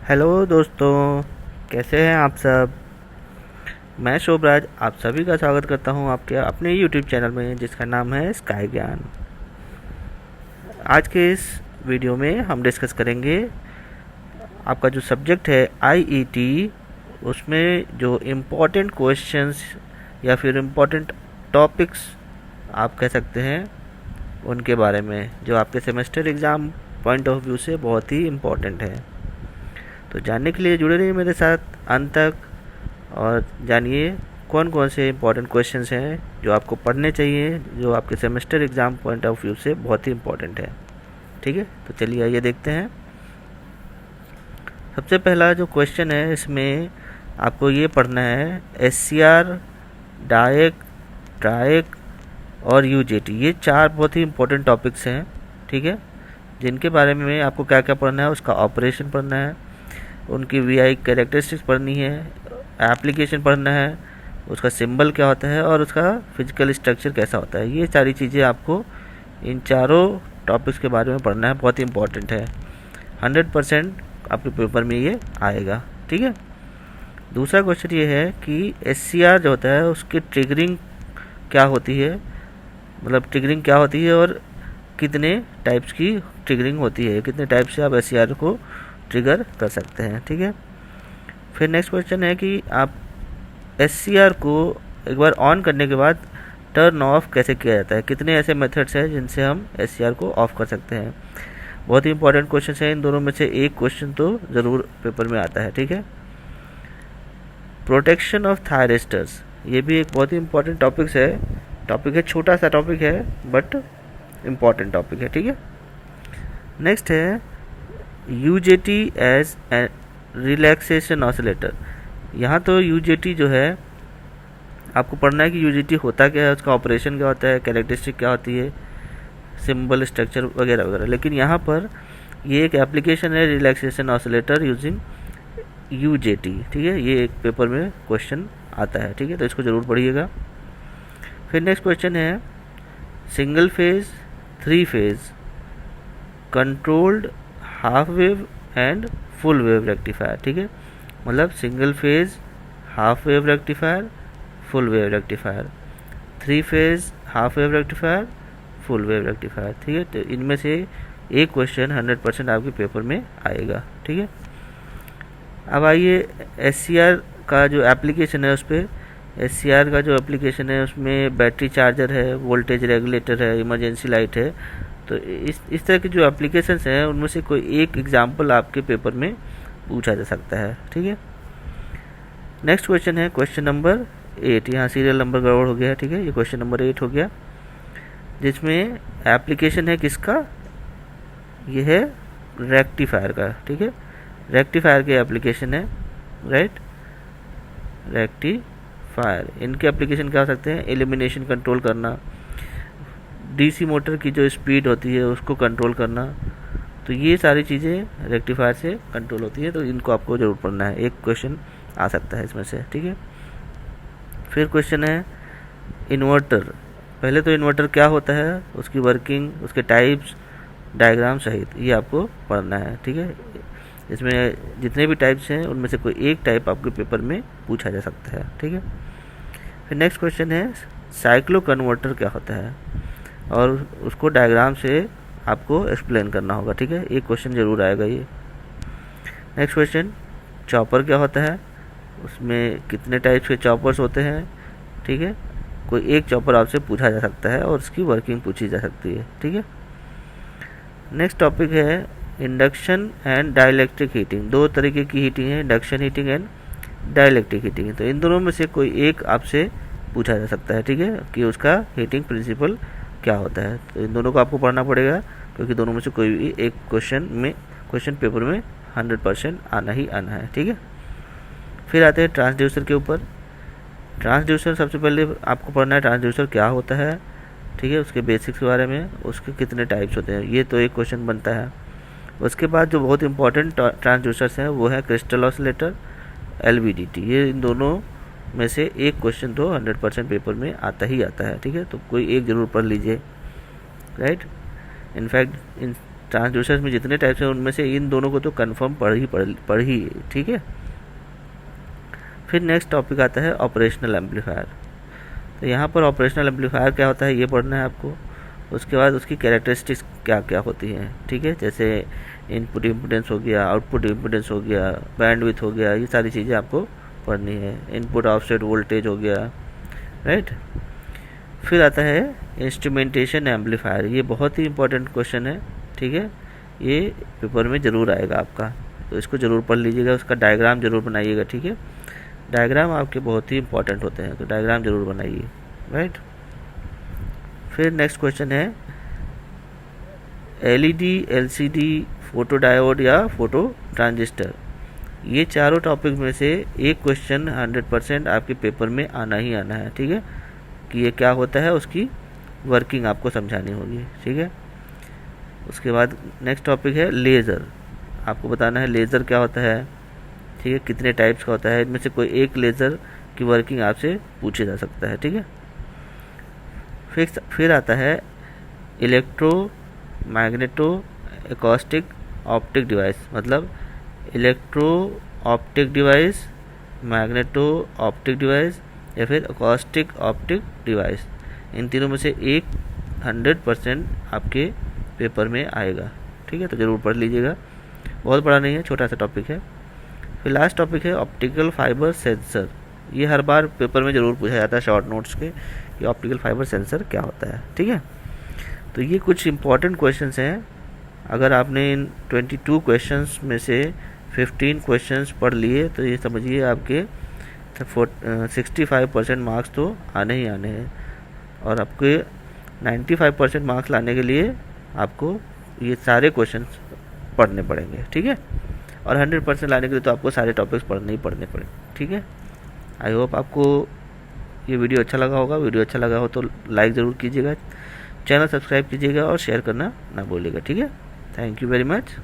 Hello दोस्तों, कैसे हैं आप सब। मैं शोभराज आप सभी का स्वागत करता हूं आपके अपने यूट्यूब चैनल में जिसका नाम है स्काई ज्ञान। आज के इस वीडियो में हम डिस्कस करेंगे आपका जो सब्जेक्ट है आईईटी, उसमें जो इम्पोर्टेंट क्वेश्चंस या फिर इम्पोर्टेंट टॉपिक्स आप कह सकते हैं उनके बारे में, जो आपके semester exam point of view से बहुत ही इम्पोर्टेंट है। तो जानने के लिए जुड़े रहिए मेरे साथ अंत तक और जानिए कौन कौन से इम्पोर्टेंट क्वेश्चंस हैं जो आपको पढ़ने चाहिए, जो आपके semester exam point of view से बहुत ही इम्पोर्टेंट है। ठीक है, तो चलिए आइए देखते हैं। सबसे पहला जो क्वेश्चन है इसमें आपको ये पढ़ना है एससीआर, डाएक, ट्राएक और यूजेटी, ये चार बहुत ही इम्पोर्टेंट टॉपिक्स हैं। ठीक है, जिनके बारे में आपको क्या क्या पढ़ना है, उसका ऑपरेशन पढ़ना है, उनकी वीआई कैरेक्टरिस्टिक्स पढ़नी है, एप्लीकेशन पढ़ना है, उसका सिंबल क्या होता है और उसका फिजिकल स्ट्रक्चर कैसा होता है। ये सारी चीज़ें आपको इन चारों टॉपिक्स के बारे में पढ़ना है, बहुत ही इंपॉर्टेंट है। 100% आपके पेपर में ये आएगा। ठीक है, दूसरा क्वेश्चन ये है कि एससीआर जो होता है उसकी ट्रिगरिंग क्या होती है, मतलब ट्रिगरिंग क्या होती है और कितने टाइप्स की ट्रिगरिंग होती है, कितने टाइप से आप एससीआर को ट्रिगर कर सकते हैं। ठीक है, फिर नेक्स्ट क्वेश्चन है कि आप एससीआर को एक बार ऑन करने के बाद टर्न ऑफ कैसे किया जाता है, कितने ऐसे मेथड्स हैं जिनसे हम एससीआर को ऑफ कर सकते हैं। बहुत ही इंपॉर्टेंट क्वेश्चन है, इन दोनों में से एक क्वेश्चन तो ज़रूर पेपर में आता है। ठीक है, प्रोटेक्शन ऑफ थायरिस्टर्स, ये भी एक बहुत ही इंपॉर्टेंट टॉपिक है, छोटा सा टॉपिक है बट इम्पॉर्टेंट टॉपिक है। ठीक है, नेक्स्ट है UJT as a relaxation oscillator. यहाँ तो यूजेटी जो है आपको पढ़ना है कि यूजेटी होता क्या है, उसका ऑपरेशन क्या होता है, कैरेक्टरिस्टिक क्या होती है, सिंबल स्ट्रक्चर वगैरह वगैरह। लेकिन यहाँ पर ये एक एप्लीकेशन है रिलैक्सेशन ऑसिलेटर यूजिंग यूजेटी। ठीक है, ये एक पेपर में क्वेश्चन आता है। ठीक है, तो इसको ज़रूर पढ़िएगा। फिर नेक्स्ट क्वेश्चन है single phase, three phase, controlled half wave and full wave rectifier. ठीक है, मतलब single phase half wave rectifier, full wave rectifier, three phase half wave rectifier, full wave rectifier. ठीक है, तो इनमें से एक क्वेश्चन 100% आपके पेपर में आएगा। ठीक है, अब आइए एससीआर का जो एप्लीकेशन है उस पर। एससीआर का जो एप्लीकेशन है उसमें बैटरी चार्जर है, वोल्टेज रेगुलेटर है, इमरजेंसी लाइट है। तो इस तरह के जो एप्लीकेशंस हैं उनमें से कोई एक एग्जाम्पल आपके पेपर में पूछा जा सकता है। ठीक है, नेक्स्ट क्वेश्चन है क्वेश्चन नंबर 8। यहाँ सीरियल नंबर गड़बड़ हो गया है। ठीक है, ये क्वेश्चन नंबर 8 हो गया, जिसमें एप्लीकेशन है किसका, ये है रेक्टिफायर का। ठीक है, रेक्टिफायर के एप्लीकेशन है, राइट, रेक्टिफायर। इनके एप्लीकेशन क्या हो सकते हैं, एलिमिनेशन कंट्रोल करना, डीसी मोटर की जो स्पीड होती है उसको कंट्रोल करना। तो ये सारी चीज़ें रेक्टिफायर से कंट्रोल होती है, तो इनको आपको ज़रूर पढ़ना है, एक क्वेश्चन आ सकता है इसमें से। ठीक है, फिर क्वेश्चन है इन्वर्टर। पहले तो इन्वर्टर क्या होता है, उसकी वर्किंग, उसके टाइप्स, डायग्राम सहित ये आपको पढ़ना है। ठीक है, इसमें जितने भी टाइप्स हैं उनमें से कोई एक टाइप आपके पेपर में पूछा जा सकता है। ठीक है, फिर नेक्स्ट क्वेश्चन है साइक्लो कन्वर्टर क्या होता है और उसको डायग्राम से आपको एक्सप्लेन करना होगा। ठीक है, एक क्वेश्चन ज़रूर आएगा ये। नेक्स्ट क्वेश्चन चॉपर क्या होता है, उसमें कितने टाइप्स के चॉपर्स होते हैं। ठीक है, कोई एक चॉपर आपसे पूछा जा सकता है और उसकी वर्किंग पूछी जा सकती है। ठीक है, नेक्स्ट टॉपिक है इंडक्शन एंड डाइलेक्ट्रिक हीटिंग। दो तरीके की हीटिंग है, induction heating and dielectric heating. तो इन दोनों में से कोई एक आपसे पूछा जा सकता है। ठीक है, कि उसका हीटिंग प्रिंसिपल क्या होता है। तो इन दोनों को आपको पढ़ना पड़ेगा, क्योंकि दोनों में से कोई भी एक क्वेश्चन पेपर में 100% आना ही आना है। ठीक है, फिर आते हैं ट्रांसड्यूसर के ऊपर। ट्रांसड्यूसर सबसे पहले आपको पढ़ना है ट्रांसड्यूसर क्या होता है। ठीक है, उसके बेसिक्स के बारे में, उसके कितने टाइप्स होते हैं, ये तो एक क्वेश्चन बनता है। उसके बाद जो बहुत इंपॉर्टेंट ट्रांसड्यूसर्स हैं वो है क्रिस्टल ऑसिलेटर, एलवीडीटी। ये इन दोनों में से एक क्वेश्चन तो 100% पेपर में आता ही आता है। ठीक है, तो कोई एक ज़रूर पढ़ लीजिए, राइट। इनफैक्ट इन ट्रांसड्यूसर्स में जितने टाइप्स हैं उनमें से इन दोनों को तो कंफर्म पढ़ ही, ठीक है। फिर नेक्स्ट टॉपिक आता है ऑपरेशनल एम्पलीफायर। तो यहाँ पर ऑपरेशनल एम्पलीफायर क्या होता है ये पढ़ना है आपको। उसके बाद उसकी कैरेक्टरिस्टिक्स क्या क्या होती हैं, ठीक है, जैसे इनपुट इम्पीडेंस हो गया, आउटपुट इम्पीडेंस हो गया, बैंडविड्थ हो गया, ये सारी चीज़ें आपको पढ़नी है। इनपुट ऑफसेट वोल्टेज हो गया, राइट। फिर आता है इंस्ट्रूमेंटेशन एम्पलीफायर। ये बहुत ही इंपॉर्टेंट क्वेश्चन है, ठीक है, ये पेपर में ज़रूर आएगा आपका, तो इसको ज़रूर पढ़ लीजिएगा, उसका डायग्राम ज़रूर बनाइएगा, ठीक है। डायग्राम आपके बहुत ही इंपॉर्टेंट होते हैं, तो डायग्राम ज़रूर बनाइए, राइट। फिर नेक्स्ट क्वेश्चन है एलईडी, एलसीडी, फोटो डायोड या फोटो ट्रांजिस्टर। ये चारों टॉपिक में से एक क्वेश्चन 100% आपके पेपर में आना ही आना है, ठीक है, कि ये क्या होता है, उसकी वर्किंग आपको समझानी होगी, ठीक है। उसके बाद नेक्स्ट टॉपिक है लेज़र। आपको बताना है लेज़र क्या होता है, ठीक है, कितने टाइप्स का होता है, इनमें से कोई एक लेज़र की वर्किंग आपसे पूछी जा सकता है, ठीक है। फिर आता है electro magneto acoustic optic device, मतलब electro optic device, magneto optic device या फिर एकॉस्टिक ऑप्टिक डिवाइस। इन तीनों में से एक 100% आपके पेपर में आएगा, ठीक है, तो ज़रूर पढ़ लीजिएगा। बहुत बड़ा नहीं है, छोटा सा टॉपिक है। फिर लास्ट टॉपिक है ऑप्टिकल फाइबर सेंसर। ये हर बार पेपर में ज़रूर पूछा जाता है शॉर्ट नोट्स के कि ऑप्टिकल फाइबर सेंसर क्या होता है, ठीक है। तो ये कुछ इंपॉर्टेंट क्वेश्चंस हैं। अगर आपने इन 22 क्वेश्चंस में से 15 क्वेश्चंस पढ़ लिए तो ये समझिए आपके 65% मार्क्स तो आने ही आने हैं, और आपके 95% मार्क्स लाने के लिए आपको ये सारे क्वेश्चंस पढ़ने पड़ेंगे, ठीक है। और 100% लाने के लिए तो आपको सारे टॉपिक्स पढ़ने ही पड़ने पड़ेंगे, ठीक है। आई होप आपको ये वीडियो अच्छा लगा होगा। वीडियो अच्छा लगा हो तो लाइक ज़रूर कीजिएगा, चैनल सब्सक्राइब कीजिएगा और शेयर करना ना भूलिएगा, ठीक है। Thank you very much.